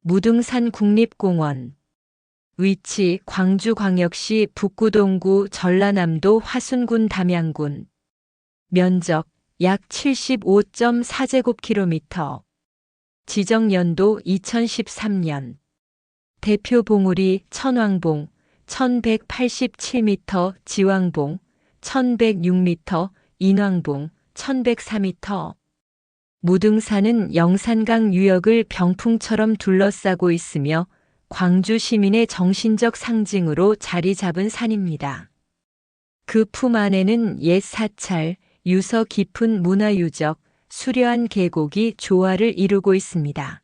무등산 국립공원. 위치 광주광역시 북구동구 전라남도 화순군 담양군. 면적 약 75.4제곱킬로미터. 지정 연도 2013년. 대표 봉우리 천왕봉 1187m, 지왕봉 1106m, 인왕봉 1104m. 무등산은 영산강 유역을 병풍처럼 둘러싸고 있으며 광주 시민의 정신적 상징으로 자리 잡은 산입니다. 그 품 안에는 옛 사찰, 유서 깊은 문화유적, 수려한 계곡이 조화를 이루고 있습니다.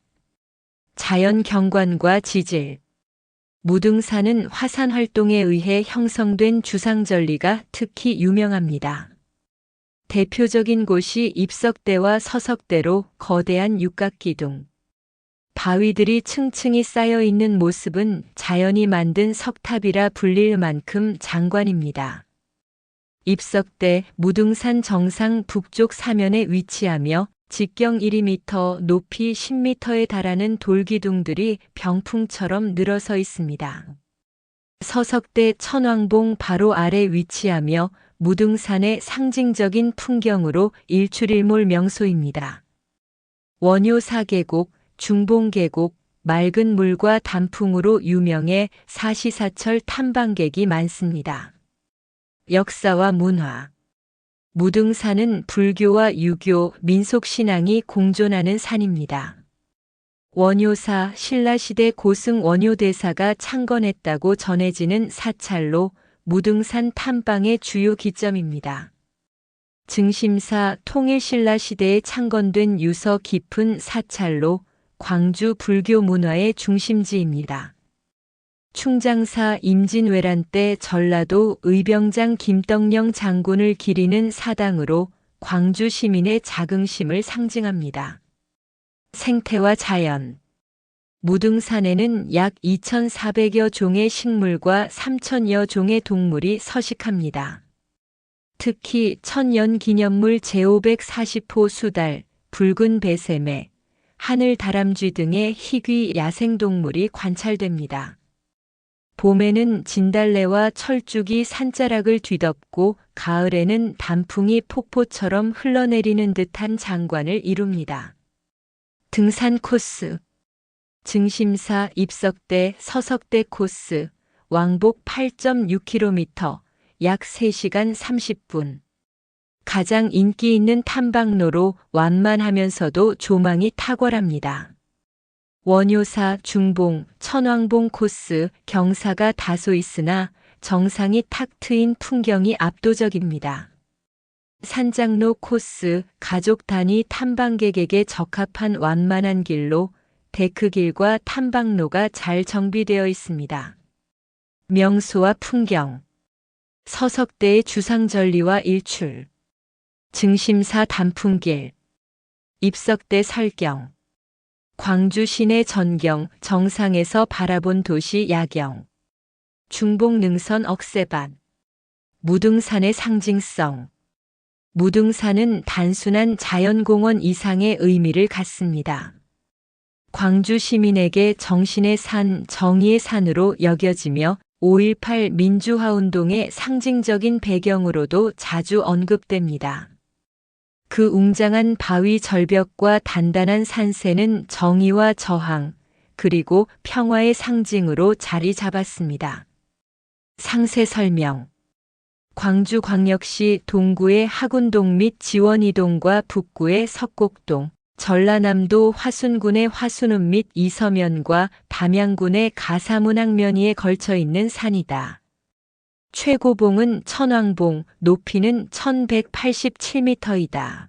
자연 경관과 지질. 무등산은 화산 활동에 의해 형성된 주상절리가 특히 유명합니다. 대표적인 곳이 입석대와 서석대로 거대한 육각기둥. 바위들이 층층이 쌓여 있는 모습은 자연이 만든 석탑이라 불릴 만큼 장관입니다. 입석대 무등산 정상 북쪽 사면에 위치하며 직경 1m, 높이 10m에 달하는 돌기둥들이 병풍처럼 늘어서 있습니다. 서석대 천왕봉 바로 아래 위치하며 무등산의 상징적인 풍경으로 일출일몰 명소입니다. 원효사계곡, 중봉계곡, 맑은 물과 단풍으로 유명해 사시사철 탐방객이 많습니다. 역사와 문화. 무등산은 불교와 유교, 민속신앙이 공존하는 산입니다. 원효사 신라시대 고승 원효대사가 창건했다고 전해지는 사찰로 무등산 탐방의 주요 기점입니다. 증심사 통일신라시대에 창건된 유서 깊은 사찰로 광주 불교 문화의 중심지입니다. 충장사 임진왜란 때 전라도 의병장 김떡령 장군을 기리는 사당으로 광주 시민의 자긍심을 상징합니다. 생태와 자연. 무등산에는 약 2,400여 종의 식물과 3,000여 종의 동물이 서식합니다. 특히 천연기념물 제540호 수달, 붉은 배새매, 하늘 다람쥐 등의 희귀 야생동물이 관찰됩니다. 봄에는 진달래와 철쭉이 산자락을 뒤덮고 가을에는 단풍이 폭포처럼 흘러내리는 듯한 장관을 이룹니다. 등산 코스. 증심사 입석대 서석대 코스, 왕복 8.6km, 약 3시간 30분. 가장 인기 있는 탐방로로 완만하면서도 조망이 탁월합니다. 원효사 중봉, 천왕봉 코스, 경사가 다소 있으나 정상이 탁 트인 풍경이 압도적입니다. 산장로 코스, 가족 단위 탐방객에게 적합한 완만한 길로 데크길과 탐방로가 잘 정비되어 있습니다. 명소와 풍경. 서석대의 주상절리와 일출. 증심사 단풍길. 입석대 설경. 광주 시내 전경, 정상에서 바라본 도시 야경. 중봉능선 억새밭. 무등산의 상징성. 무등산은 단순한 자연공원 이상의 의미를 갖습니다. 광주 시민에게 정신의 산, 정의의 산으로 여겨지며 5.18 민주화운동의 상징적인 배경으로도 자주 언급됩니다. 그 웅장한 바위 절벽과 단단한 산세는 정의와 저항, 그리고 평화의 상징으로 자리 잡았습니다. 상세 설명. 광주광역시 동구의 하군동 및 지원이동과 북구의 석곡동, 전라남도 화순군의 화순읍 및 이서면과 담양군의 가사문항면이에 걸쳐 있는 산이다. 최고봉은 천왕봉, 높이는 1187m이다.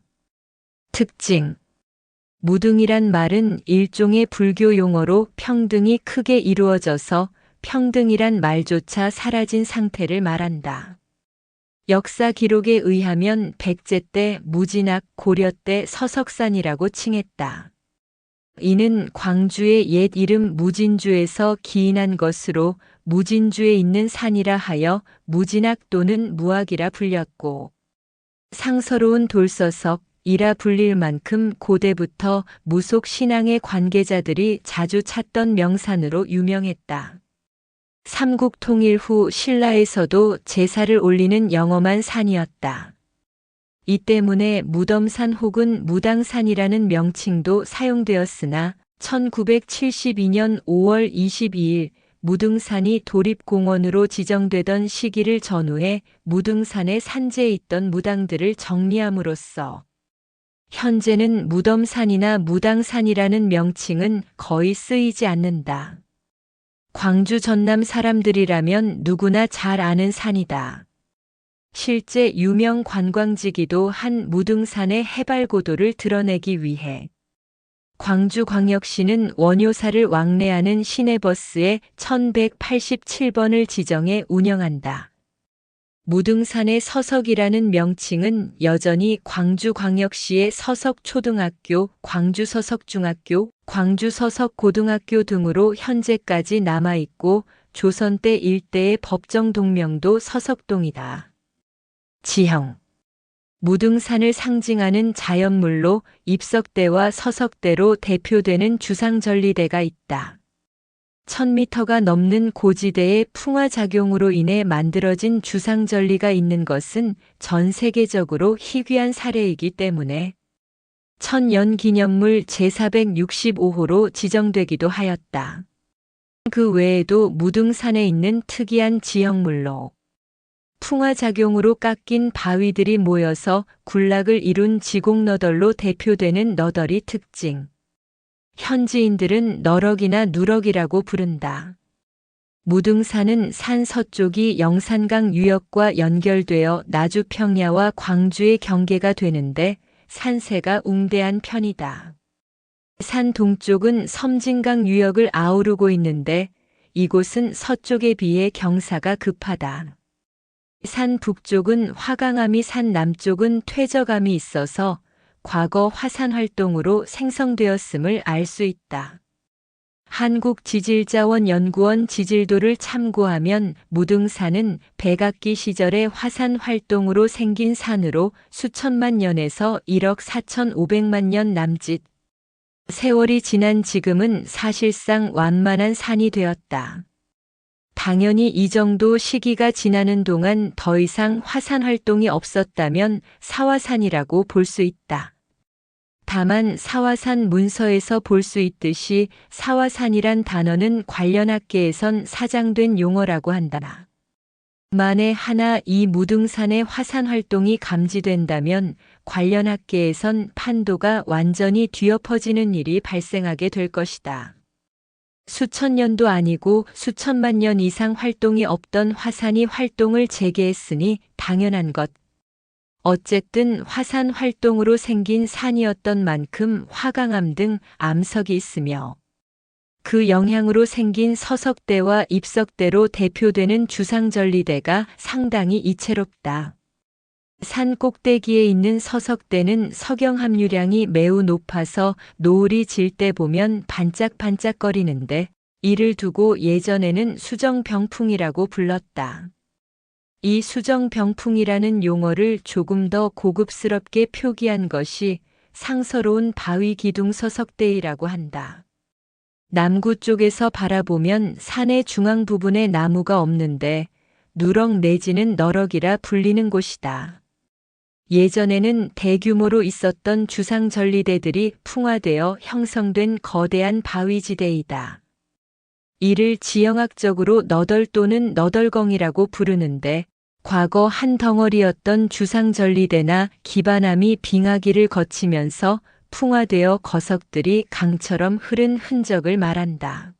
특징. 무등이란 말은 일종의 불교 용어로 평등이 크게 이루어져서 평등이란 말조차 사라진 상태를 말한다. 역사 기록에 의하면 백제 때 무진악, 고려 때 서석산이라고 칭했다. 이는 광주의 옛 이름 무진주에서 기인한 것으로 무진주에 있는 산이라 하여 무진악 또는 무악이라 불렸고, 상서로운 돌서석, 이라 불릴 만큼 고대부터 무속 신앙의 관계자들이 자주 찾던 명산으로 유명했다. 삼국 통일 후 신라에서도 제사를 올리는 영험한 산이었다. 이 때문에 무덤산 혹은 무당산이라는 명칭도 사용되었으나 1972년 5월 22일 무등산이 도립공원으로 지정되던 시기를 전후해 무등산의 산재에 있던 무당들을 정리함으로써 현재는 무덤산이나 무당산이라는 명칭은 거의 쓰이지 않는다. 광주 전남 사람들이라면 누구나 잘 아는 산이다. 실제 유명 관광지기도 한 무등산의 해발 고도를 드러내기 위해 광주광역시는 원효사를 왕래하는 시내버스에 1187번을 지정해 운영한다. 무등산의 서석이라는 명칭은 여전히 광주광역시의 서석초등학교, 광주서석중학교, 광주서석고등학교 등으로 현재까지 남아있고 조선 때 일대의 법정 동명도 서석동이다. 지형 무등산을 상징하는 자연물로 입석대와 서석대로 대표되는 주상전리대가 있다. 1000m가 넘는 고지대의 풍화작용으로 인해 만들어진 주상전리가 있는 것은 전 세계적으로 희귀한 사례이기 때문에 천년기념물 제465호로 지정되기도 하였다. 그 외에도 무등산에 있는 특이한 지형물로 풍화작용으로 깎인 바위들이 모여서 군락을 이룬 지곡너덜로 대표되는 너덜이 특징. 현지인들은 너럭이나 누럭이라고 부른다. 무등산은 산 서쪽이 영산강 유역과 연결되어 나주평야와 광주의 경계가 되는데 산세가 웅대한 편이다. 산 동쪽은 섬진강 유역을 아우르고 있는데 이곳은 서쪽에 비해 경사가 급하다. 산 북쪽은 화강암이 산 남쪽은 퇴적암이 있어서 과거 화산 활동으로 생성되었음을 알 수 있다. 한국지질자원연구원 지질도를 참고하면 무등산은 백악기 시절의 화산 활동으로 생긴 산으로 수천만 년에서 1억 4,500만 년 남짓 세월이 지난 지금은 사실상 완만한 산이 되었다. 당연히 이 정도 시기가 지나는 동안 더 이상 화산 활동이 없었다면 사화산이라고 볼 수 있다. 다만 사화산 문서에서 볼 수 있듯이 사화산이란 단어는 관련 학계에선 사장된 용어라고 한다. 만에 하나 이 무등산의 화산 활동이 감지된다면 관련 학계에선 판도가 완전히 뒤엎어지는 일이 발생하게 될 것이다. 수천 년도 아니고 수천만 년 이상 활동이 없던 화산이 활동을 재개했으니 당연한 것. 어쨌든 화산 활동으로 생긴 산이었던 만큼 화강암 등 암석이 있으며 그 영향으로 생긴 서석대와 입석대로 대표되는 주상전리대가 상당히 이채롭다. 산 꼭대기에 있는 서석대는 석영 함유량이 매우 높아서 노을이 질 때 보면 반짝반짝거리는데 이를 두고 예전에는 수정병풍이라고 불렀다. 이 수정병풍이라는 용어를 조금 더 고급스럽게 표기한 것이 상서로운 바위기둥 서석대이라고 한다. 남구 쪽에서 바라보면 산의 중앙 부분에 나무가 없는데 누럭 내지는 너럭이라 불리는 곳이다. 예전에는 대규모로 있었던 주상전리대들이 풍화되어 형성된 거대한 바위지대이다. 이를 지형학적으로 너덜 또는 너덜경이라고 부르는데 과거 한 덩어리였던 주상전리대나 기반암이 빙하기를 거치면서 풍화되어 거석들이 강처럼 흐른 흔적을 말한다.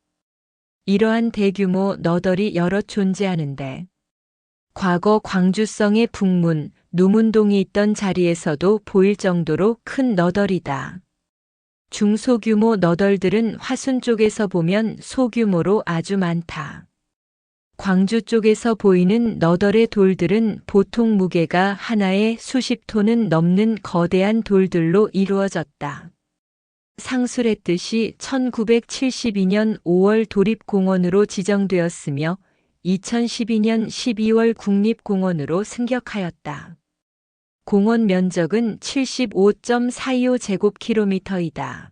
이러한 대규모 너덜이 여럿 존재하는데 과거 광주성의 북문, 노문동이 있던 자리에서도 보일 정도로 큰 너덜이다. 중소규모 너덜들은 화순 쪽에서 보면 소규모로 아주 많다. 광주 쪽에서 보이는 너덜의 돌들은 보통 무게가 하나에 수십 톤은 넘는 거대한 돌들로 이루어졌다. 상술했듯이 1972년 5월 도립공원으로 지정되었으며 2012년 12월 국립공원으로 승격하였다. 공원 면적은 75.425제곱킬로미터이다.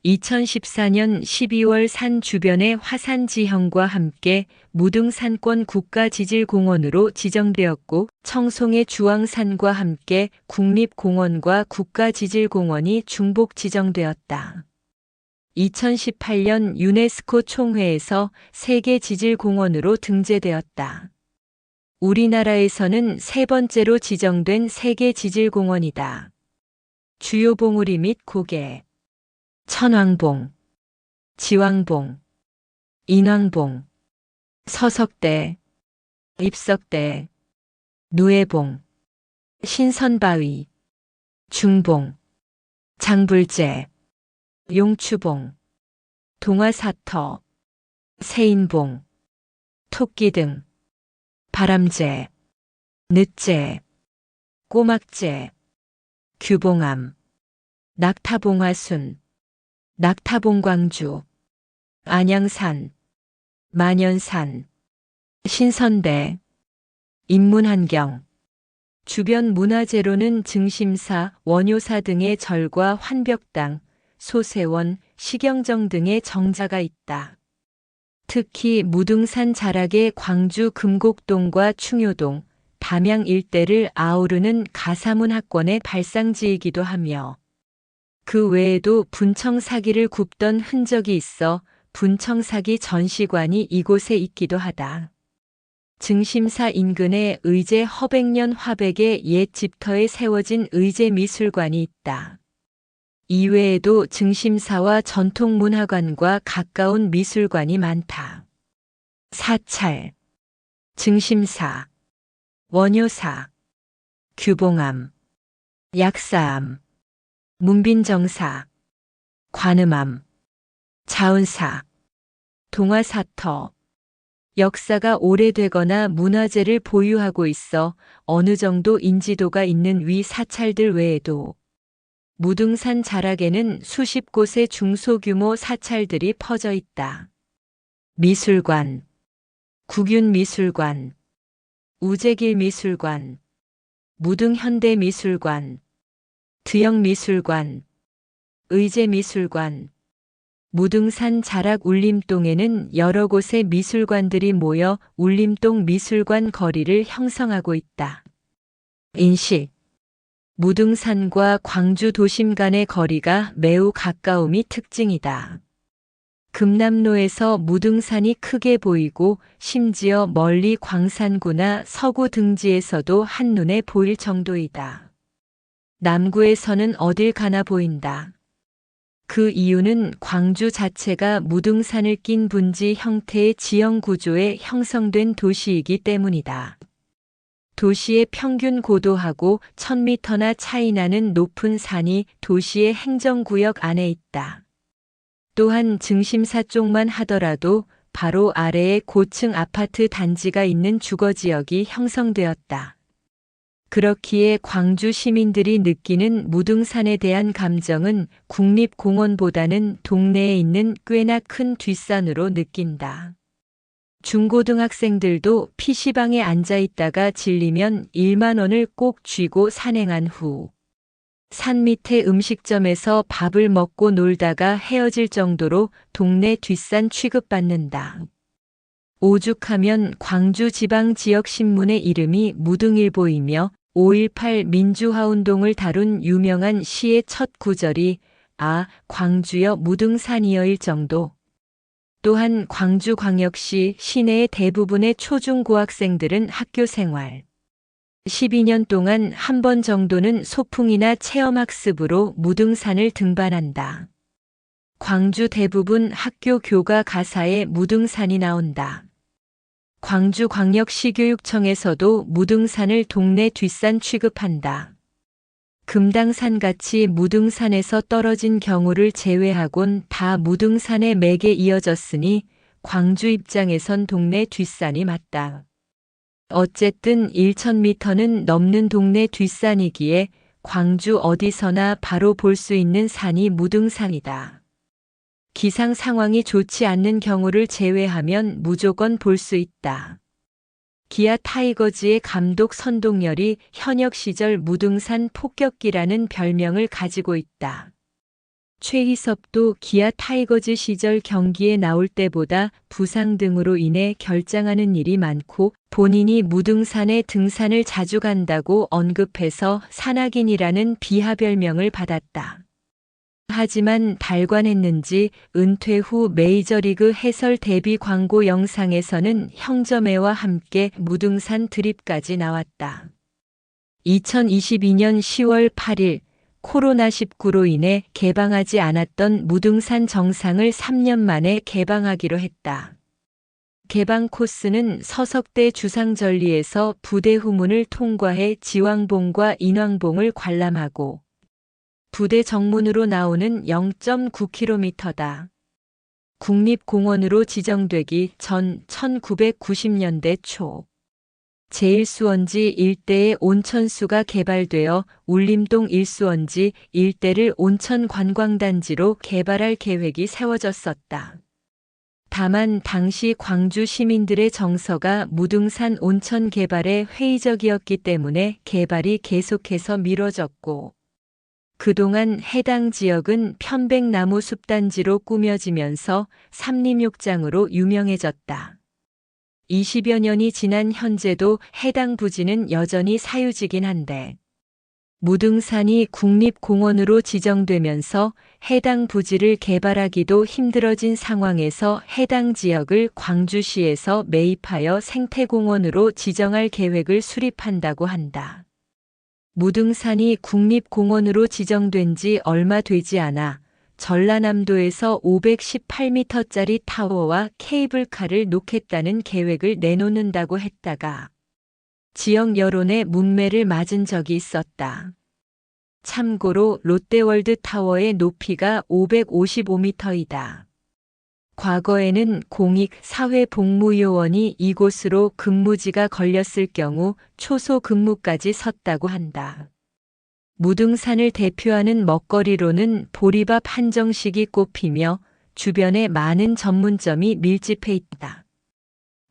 2014년 12월 산 주변의 화산 지형과 함께 무등산권 국가지질공원으로 지정되었고, 청송의 주황산과 함께 국립공원과 국가지질공원이 중복 지정되었다. 2018년 유네스코 총회에서 세계지질공원으로 등재되었다. 우리나라에서는 세 번째로 지정된 세계지질공원이다. 주요 봉우리 및 고개: 천왕봉, 지왕봉, 인왕봉, 서석대, 입석대, 누에봉, 신선바위, 중봉, 장불재, 용추봉, 동화사터, 세인봉, 토끼등, 바람재, 늑재, 꼬막재, 규봉암, 낙타봉화순, 낙타봉광주, 안양산, 만연산, 신선대, 인문환경. 주변 문화재로는 증심사, 원효사 등의 절과 환벽당, 소세원, 시경정 등의 정자가 있다. 특히 무등산 자락의 광주 금곡동과 충효동, 담양 일대를 아우르는 가사문화권의 발상지이기도 하며, 그 외에도 분청사기를 굽던 흔적이 있어 분청사기 전시관이 이곳에 있기도 하다. 증심사 인근에 의제 허백년 화백의 옛 집터에 세워진 의제미술관이 있다. 이외에도 증심사와 전통문화관과 가까운 미술관이 많다. 사찰, 증심사, 원효사, 규봉암, 약사암, 문빈정사, 관음암, 자운사, 동화사터. 역사가 오래되거나 문화재를 보유하고 있어 어느 정도 인지도가 있는 위 사찰들 외에도 무등산 자락에는 수십 곳의 중소규모 사찰들이 퍼져 있다. 미술관, 국윤미술관, 우재길미술관, 무등현대미술관, 드영미술관, 의제미술관, 무등산 자락 울림동에는 여러 곳의 미술관들이 모여 울림동 미술관 거리를 형성하고 있다. 인식: 무등산과 광주 도심 간의 거리가 매우 가까움이 특징이다. 금남로에서 무등산이 크게 보이고 심지어 멀리 광산구나 서구 등지에서도 한눈에 보일 정도이다. 남구에서는 어딜 가나 보인다. 그 이유는 광주 자체가 무등산을 낀 분지 형태의 지형 구조에 형성된 도시이기 때문이다. 도시의 평균 고도하고 1000m나 차이 나는 높은 산이 도시의 행정구역 안에 있다. 또한 증심사 쪽만 하더라도 바로 아래에 고층 아파트 단지가 있는 주거지역이 형성되었다. 그렇기에 광주 시민들이 느끼는 무등산에 대한 감정은 국립공원보다는 동네에 있는 꽤나 큰 뒷산으로 느낀다. 중고등학생들도 PC방에 앉아 있다가 질리면 1만 원을 꼭 쥐고 산행한 후 산 밑에 음식점에서 밥을 먹고 놀다가 헤어질 정도로 동네 뒷산 취급받는다. 오죽하면 광주지방지역신문의 이름이 무등일보이며 5.18 민주화운동을 다룬 유명한 시의 첫 구절이 아, 광주여 무등산이여일 정도. 또한 광주광역시 시내의 대부분의 초중고학생들은 학교생활 12년 동안 한 번 정도는 소풍이나 체험학습으로 무등산을 등반한다. 광주 대부분 학교 교과 가사에 무등산이 나온다. 광주광역시교육청에서도 무등산을 동네 뒷산 취급한다. 금당산같이 무등산에서 떨어진 경우를 제외하곤 다 무등산의 맥에 이어졌으니 광주 입장에선 동네 뒷산이 맞다. 어쨌든 1000m는 넘는 동네 뒷산이기에 광주 어디서나 바로 볼 수 있는 산이 무등산이다. 기상 상황이 좋지 않는 경우를 제외하면 무조건 볼 수 있다. 기아 타이거즈의 감독 선동열이 현역 시절 무등산 폭격기라는 별명을 가지고 있다. 최희섭도 기아 타이거즈 시절 경기에 나올 때보다 부상 등으로 인해 결장하는 일이 많고 본인이 무등산에 등산을 자주 간다고 언급해서 산악인이라는 비하별명을 받았다. 하지만 달관했는지 은퇴 후 메이저리그 해설 데뷔 광고 영상에서는 형제매와 함께 무등산 드립까지 나왔다. 2022년 10월 8일 코로나19로 인해 개방하지 않았던 무등산 정상을 3년 만에 개방하기로 했다. 개방 코스는 서석대 주상절리에서 부대 후문을 통과해 지왕봉과 인왕봉을 관람하고 부대 정문으로 나오는 0.9km다. 국립공원으로 지정되기 전 1990년대 초 제1수원지 일대의 온천수가 개발되어 울림동 1수원지 일대를 온천관광단지로 개발할 계획이 세워졌었다. 다만 당시 광주 시민들의 정서가 무등산 온천 개발에 회의적이었기 때문에 개발이 계속해서 미뤄졌고 그동안 해당 지역은 편백나무 숲단지로 꾸며지면서 삼림욕장으로 유명해졌다. 20여 년이 지난 현재도 해당 부지는 여전히 사유지긴 한데 무등산이 국립공원으로 지정되면서 해당 부지를 개발하기도 힘들어진 상황에서 해당 지역을 광주시에서 매입하여 생태공원으로 지정할 계획을 수립한다고 한다. 무등산이 국립공원으로 지정된 지 얼마 되지 않아 전라남도에서 518m짜리 타워와 케이블카를 놓겠다는 계획을 내놓는다고 했다가 지역 여론의 문매를 맞은 적이 있었다. 참고로 롯데월드 타워의 높이가 555m이다. 과거에는 공익 사회복무요원이 이곳으로 근무지가 걸렸을 경우 초소 근무까지 섰다고 한다. 무등산을 대표하는 먹거리로는 보리밥 한정식이 꼽히며 주변에 많은 전문점이 밀집해 있다.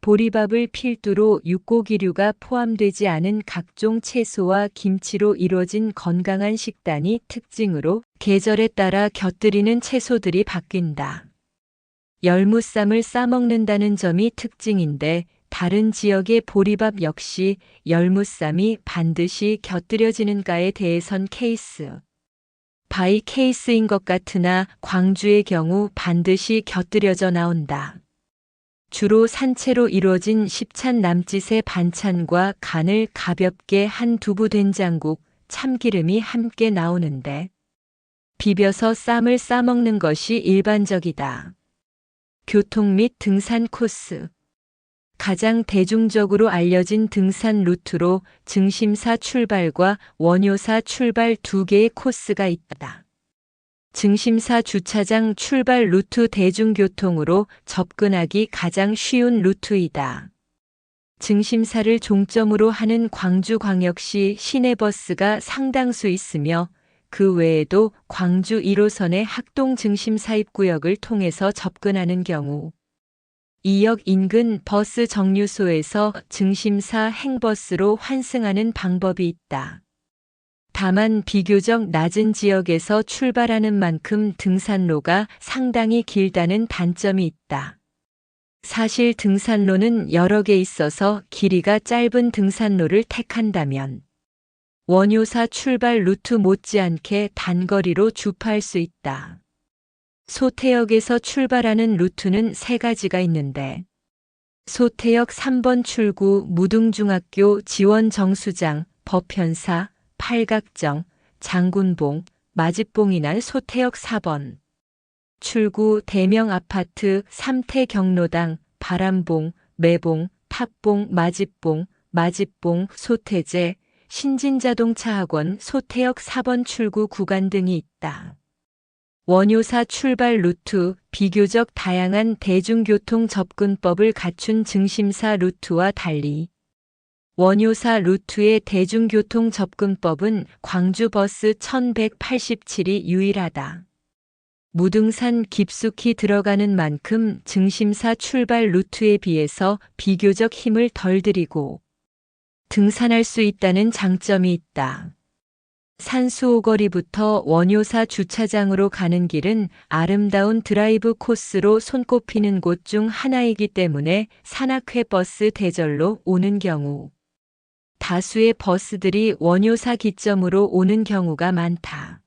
보리밥을 필두로 육고기류가 포함되지 않은 각종 채소와 김치로 이루어진 건강한 식단이 특징으로 계절에 따라 곁들이는 채소들이 바뀐다. 열무쌈을 싸먹는다는 점이 특징인데 다른 지역의 보리밥 역시 열무쌈이 반드시 곁들여지는가에 대해선 케이스 바이 케이스인 것 같으나 광주의 경우 반드시 곁들여져 나온다. 주로 산채로 이루어진 십찬 남짓의 반찬과 간을 가볍게 한 두부 된장국, 참기름이 함께 나오는데 비벼서 쌈을 싸먹는 것이 일반적이다. 교통 및 등산 코스 가장 대중적으로 알려진 등산 루트로 증심사 출발과 원효사 출발 두 개의 코스가 있다. 증심사 주차장 출발 루트 대중교통으로 접근하기 가장 쉬운 루트이다. 증심사를 종점으로 하는 광주광역시 시내버스가 상당수 있으며 그 외에도 광주 1호선의 학동 증심사 입구역을 통해서 접근하는 경우 이 역 인근 버스 정류소에서 증심사 행버스로 환승하는 방법이 있다. 다만 비교적 낮은 지역에서 출발하는 만큼 등산로가 상당히 길다는 단점이 있다. 사실 등산로는 여러 개 있어서 길이가 짧은 등산로를 택한다면 원효사 출발 루트 못지않게 단거리로 주파할 수 있다. 소태역에서 출발하는 루트는 3가지가 있는데 소태역 3번 출구 무등중학교 지원 정수장, 법현사, 팔각정, 장군봉, 마집봉이나 소태역 4번 출구 대명아파트, 삼태경로당, 바람봉, 매봉, 탑봉, 마집봉, 소태제, 신진자동차학원 소태역 4번 출구 구간 등이 있다. 원효사 출발 루트, 비교적 다양한 대중교통 접근법을 갖춘 증심사 루트와 달리 원효사 루트의 대중교통 접근법은 광주버스 1187이 유일하다. 무등산 깊숙이 들어가는 만큼 증심사 출발 루트에 비해서 비교적 힘을 덜 들이고 등산할 수 있다는 장점이 있다. 산수오거리부터 원효사 주차장으로 가는 길은 아름다운 드라이브 코스로 손꼽히는 곳 중 하나이기 때문에 산악회 버스 대절로 오는 경우 다수의 버스들이 원효사 기점으로 오는 경우가 많다.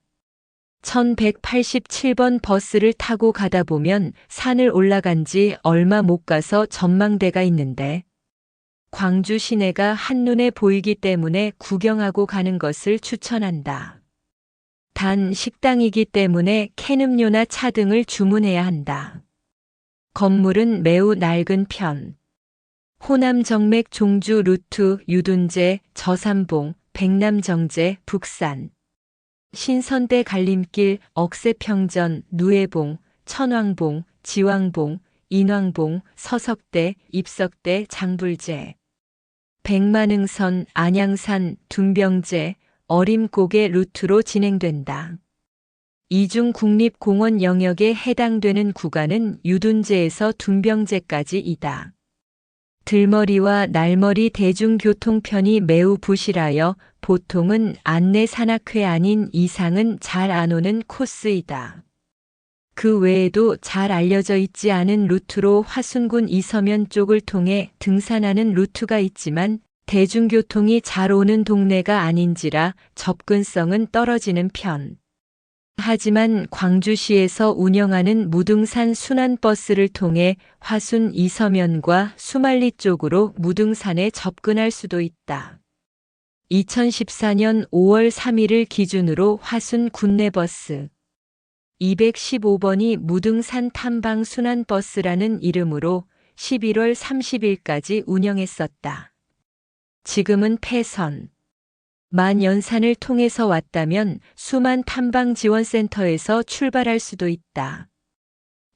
1187번 버스를 타고 가다 보면 산을 올라간 지 얼마 못 가서 전망대가 있는데 광주 시내가 한눈에 보이기 때문에 구경하고 가는 것을 추천한다. 단 식당이기 때문에 캔음료나 차 등을 주문해야 한다. 건물은 매우 낡은 편. 호남 정맥 종주 루트 유둔제, 저산봉, 백남정제, 북산, 신선대 갈림길, 억새평전, 누에봉, 천왕봉, 지왕봉, 인왕봉, 서석대, 입석대, 장불제, 백만흥선, 안양산, 둔병제, 어림고개 루트로 진행된다. 이중 국립공원 영역에 해당되는 구간은 유둔제에서 둔병제까지이다. 들머리와 날머리 대중교통편이 매우 부실하여 보통은 안내 산악회 아닌 이상은 잘 안 오는 코스이다. 그 외에도 잘 알려져 있지 않은 루트로 화순군 이서면 쪽을 통해 등산하는 루트가 있지만 대중교통이 잘 오는 동네가 아닌지라 접근성은 떨어지는 편. 하지만 광주시에서 운영하는 무등산 순환버스를 통해 화순 이서면과 수말리 쪽으로 무등산에 접근할 수도 있다. 2014년 5월 3일을 기준으로 화순 군내버스 215번이 무등산 탐방 순환버스라는 이름으로 11월 30일까지 운영했었다. 지금은 폐선. 만연산을 통해서 왔다면 수만 탐방지원센터에서 출발할 수도 있다.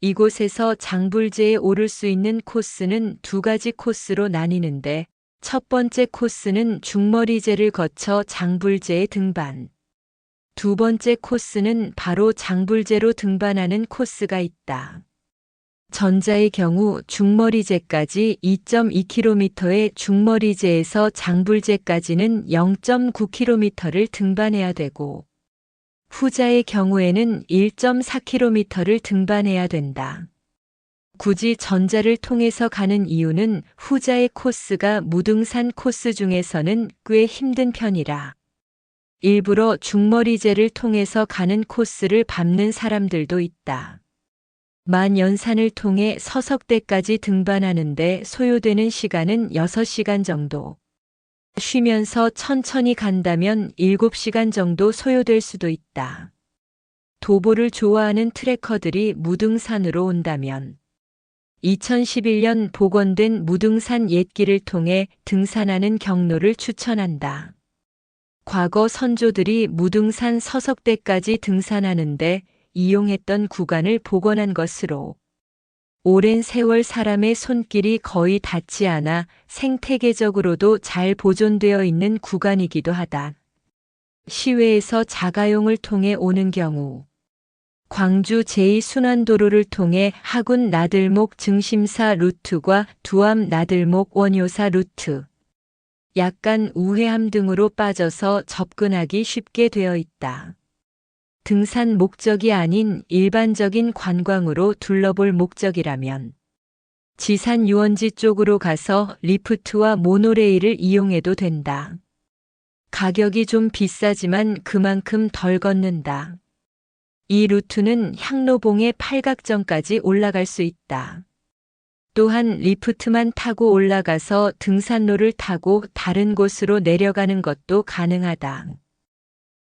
이곳에서 장불제에 오를 수 있는 코스는 두 가지 코스로 나뉘는데 첫 번째 코스는 중머리제를 거쳐 장불제에 등반. 두 번째 코스는 바로 장불제로 등반하는 코스가 있다. 전자의 경우 중머리제까지 2.2km의 중머리제에서 장불제까지는 0.9km를 등반해야 되고 후자의 경우에는 1.4km를 등반해야 된다. 굳이 전자를 통해서 가는 이유는 후자의 코스가 무등산 코스 중에서는 꽤 힘든 편이라 일부러 중머리제를 통해서 가는 코스를 밟는 사람들도 있다. 만연산을 통해 서석대까지 등반하는데 소요되는 시간은 6시간 정도. 쉬면서 천천히 간다면 7시간 정도 소요될 수도 있다. 도보를 좋아하는 트레커들이 무등산으로 온다면 2011년 복원된 무등산 옛길을 통해 등산하는 경로를 추천한다. 과거 선조들이 무등산 서석대까지 등산하는데 이용했던 구간을 복원한 것으로 오랜 세월 사람의 손길이 거의 닿지 않아 생태계적으로도 잘 보존되어 있는 구간이기도 하다. 시외에서 자가용을 통해 오는 경우 광주 제2순환도로를 통해 하군 나들목 증심사 루트과 두암 나들목 원효사 루트, 약간 우회함 등으로 빠져서 접근하기 쉽게 되어 있다. 등산 목적이 아닌 일반적인 관광으로 둘러볼 목적이라면 지산 유원지 쪽으로 가서 리프트와 모노레일을 이용해도 된다. 가격이 좀 비싸지만 그만큼 덜 걷는다. 이 루트는 향로봉의 팔각정까지 올라갈 수 있다. 또한 리프트만 타고 올라가서 등산로를 타고 다른 곳으로 내려가는 것도 가능하다.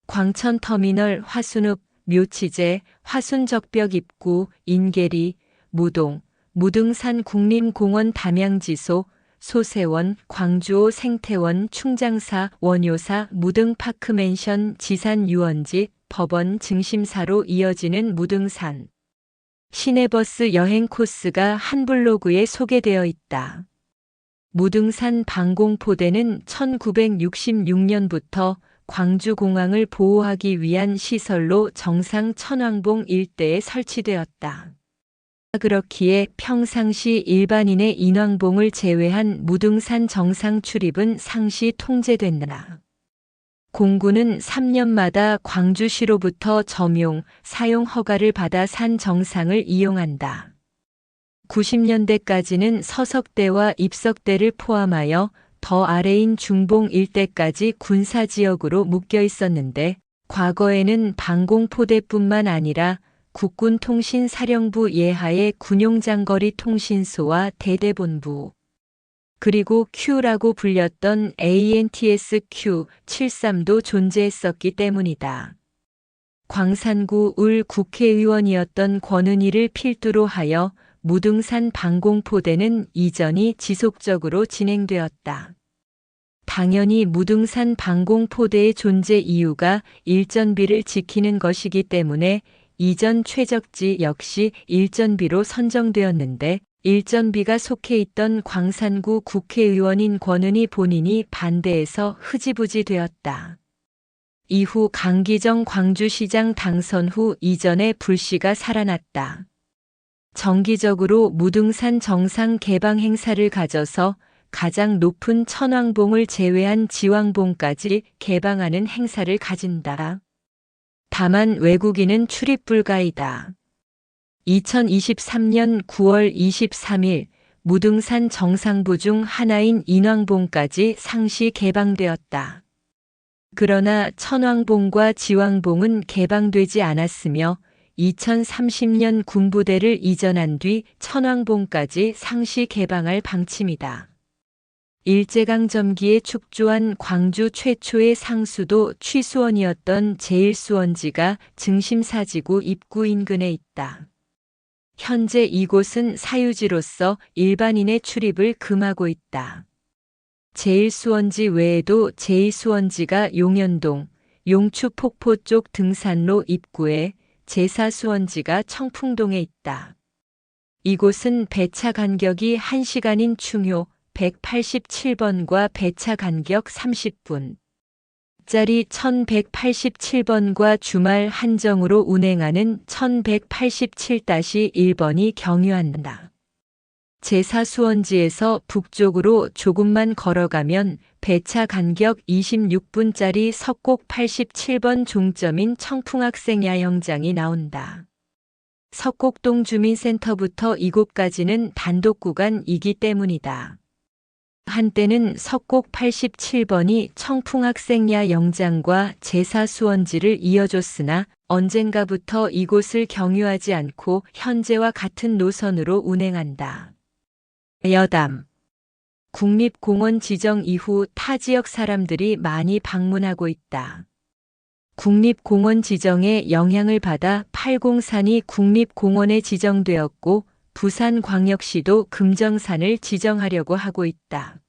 광천터미널, 화순읍, 묘치제, 화순적벽 입구, 인계리, 무동, 무등산 국립공원 담양지소, 소세원, 광주호 생태원, 충장사, 원효사, 무등파크맨션, 지산유원지, 법원 증심사로 이어지는 무등산 시내버스 여행 코스가 한 블로그에 소개되어 있다. 무등산 방공포대는 1966년부터 광주공항을 보호하기 위한 시설로 정상 천왕봉 일대에 설치되었다. 그렇기에 평상시 일반인의 인왕봉을 제외한 무등산 정상 출입은 상시 통제된다. 공군은 3년마다 광주시로부터 점용, 사용 허가를 받아 산 정상을 이용한다. 90년대까지는 서석대와 입석대를 포함하여 더 아래인 중봉 일대까지 군사지역으로 묶여 있었는데, 과거에는 방공포대뿐만 아니라 국군통신사령부 예하의 군용장거리 통신소와 대대본부, 그리고 Q라고 불렸던 ANTSQ-73도 존재했었기 때문이다. 광산구 을 국회의원이었던 권은희를 필두로 하여 무등산 방공포대는 이전이 지속적으로 진행되었다. 당연히 무등산 방공포대의 존재 이유가 일전비를 지키는 것이기 때문에 이전 최적지 역시 일전비로 선정되었는데, 일전비가 속해 있던 광산구 국회의원인 권은희 본인이 반대해서 흐지부지 되었다. 이후 강기정 광주시장 당선 후 이전의 불씨가 살아났다. 정기적으로 무등산 정상 개방 행사를 가져서 가장 높은 천왕봉을 제외한 지왕봉까지 개방하는 행사를 가진다. 다만 외국인은 출입 불가이다. 2023년 9월 23일 무등산 정상부 중 하나인 인왕봉까지 상시 개방되었다. 그러나 천왕봉과 지왕봉은 개방되지 않았으며 2030년 군부대를 이전한 뒤 천왕봉까지 상시 개방할 방침이다. 일제강점기에 축조한 광주 최초의 상수도 취수원이었던 제1수원지가 증심사지구 입구 인근에 있다. 현재 이곳은 사유지로서 일반인의 출입을 금하고 있다. 제1수원지 외에도 제2수원지가 용현동, 용추폭포 쪽 등산로 입구에, 제4수원지가 청풍동에 있다. 이곳은 배차 간격이 1시간인 충효 187번과 배차 간격 30분 짜리 1187번과 주말 한정으로 운행하는 1187-1번이 경유한다. 제4수원지에서 북쪽으로 조금만 걸어가면 배차 간격 26분짜리 석곡 87번 종점인 청풍학생야영장이 나온다. 석곡동 주민센터부터 이곳까지는 단독 구간이기 때문이다. 한때는 석곡 87번이 청풍학생야영장과 제4수원지를 이어줬으나 언젠가부터 이곳을 경유하지 않고 현재와 같은 노선으로 운행한다. 여담. 국립공원 지정 이후 타 지역 사람들이 많이 방문하고 있다. 국립공원 지정에 영향을 받아 팔공산이 국립공원에 지정되었고 부산광역시도 금정산을 지정하려고 하고 있다.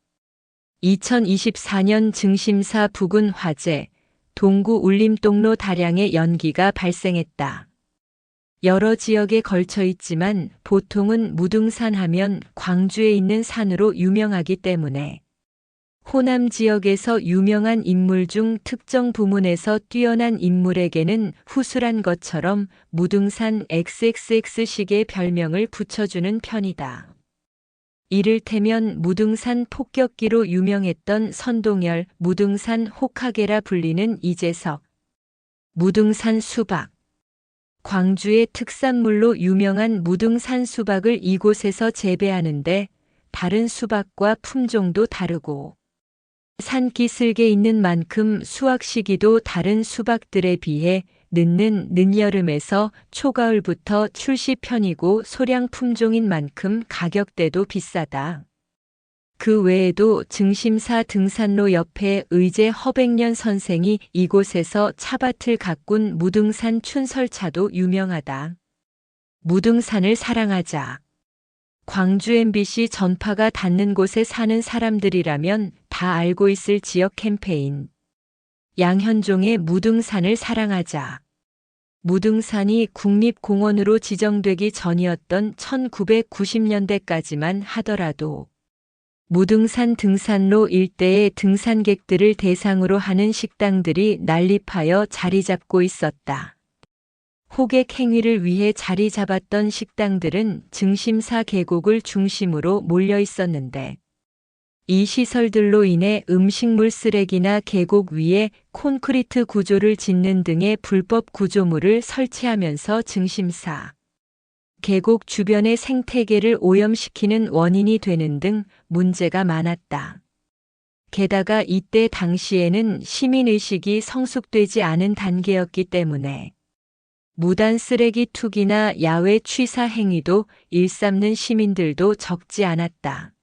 2024년 증심사 부근 화재, 동구 울림동로 다량의 연기가 발생했다. 여러 지역에 걸쳐 있지만 보통은 무등산 하면 광주에 있는 산으로 유명하기 때문에 호남 지역에서 유명한 인물 중 특정 부문에서 뛰어난 인물에게는 후술한 것처럼 무등산 XXX식의 별명을 붙여주는 편이다. 이를테면 무등산 폭격기로 유명했던 선동열, 무등산 혹하게라 불리는 이재석, 무등산 수박, 광주의 특산물로 유명한 무등산 수박을 이곳에서 재배하는데 다른 수박과 품종도 다르고 산기슭에 있는 만큼 수확 시기도 다른 수박들에 비해 늦는 늦여름에서 초가을부터 출시 편이고 소량 품종인 만큼 가격대도 비싸다. 그 외에도 증심사 등산로 옆에 의제 허백년 선생이 이곳에서 차밭을 가꾼 무등산 춘설차도 유명하다. 무등산을 사랑하자. 광주 MBC 전파가 닿는 곳에 사는 사람들이라면 다 알고 있을 지역 캠페인. 양현종의 무등산을 사랑하자. 무등산이 국립공원으로 지정되기 전이었던 1990년대까지만 하더라도 무등산 등산로 일대의 등산객들을 대상으로 하는 식당들이 난립하여 자리 잡고 있었다. 호객 행위를 위해 자리 잡았던 식당들은 증심사 계곡을 중심으로 몰려 있었는데, 이 시설들로 인해 음식물 쓰레기나 계곡 위에 콘크리트 구조를 짓는 등의 불법 구조물을 설치하면서 증심사 계곡 주변의 생태계를 오염시키는 원인이 되는 등 문제가 많았다. 게다가 이때 당시에는 시민의식이 성숙되지 않은 단계였기 때문에 무단 쓰레기 투기나 야외 취사 행위도 일삼는 시민들도 적지 않았다.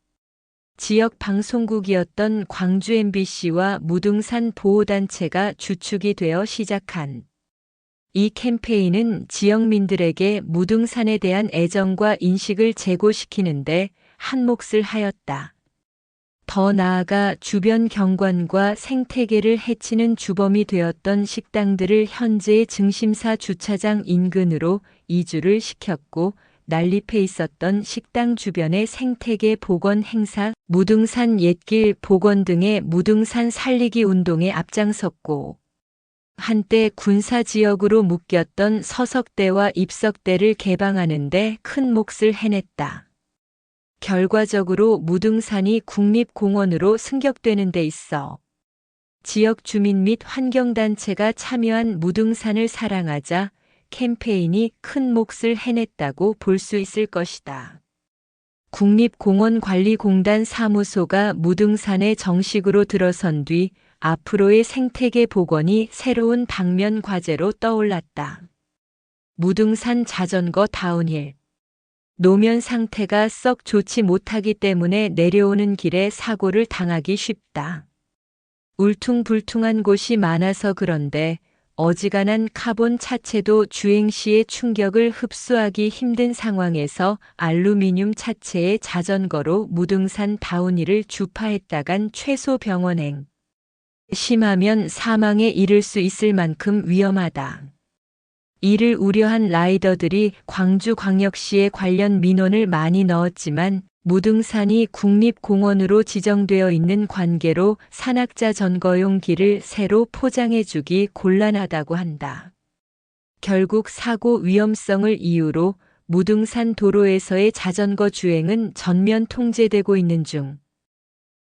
지역 방송국이었던 광주 MBC와 무등산 보호단체가 주축이 되어 시작한 이 캠페인은 지역민들에게 무등산에 대한 애정과 인식을 제고시키는데 한몫을 하였다. 더 나아가 주변 경관과 생태계를 해치는 주범이 되었던 식당들을 현재의 증심사 주차장 인근으로 이주를 시켰고, 난립해 있었던 식당 주변의 생태계 복원 행사, 무등산 옛길 복원 등의 무등산 살리기 운동에 앞장섰고, 한때 군사지역으로 묶였던 서석대와 입석대를 개방하는 데 큰 몫을 해냈다. 결과적으로 무등산이 국립공원으로 승격되는 데 있어 지역 주민 및 환경단체가 참여한 무등산을 사랑하자 캠페인이 큰 몫을 해냈다고 볼 수 있을 것이다. 국립공원관리공단 사무소가 무등산에 정식으로 들어선 뒤 앞으로의 생태계 복원이 새로운 당면 과제로 떠올랐다. 무등산 자전거 다운힐. 노면 상태가 썩 좋지 못하기 때문에 내려오는 길에 사고를 당하기 쉽다. 울퉁불퉁한 곳이 많아서 그런데 어지간한 카본 차체도 주행 시의 충격을 흡수하기 힘든 상황에서 알루미늄 차체의 자전거로 무등산 다운힐을 주파했다간 최소 병원행. 심하면 사망에 이를 수 있을 만큼 위험하다. 이를 우려한 라이더들이 광주광역시에 관련 민원을 많이 넣었지만 무등산이 국립공원으로 지정되어 있는 관계로 산악자 전거용 길을 새로 포장해주기 곤란하다고 한다. 결국 사고 위험성을 이유로 무등산 도로에서의 자전거 주행은 전면 통제되고 있는 중.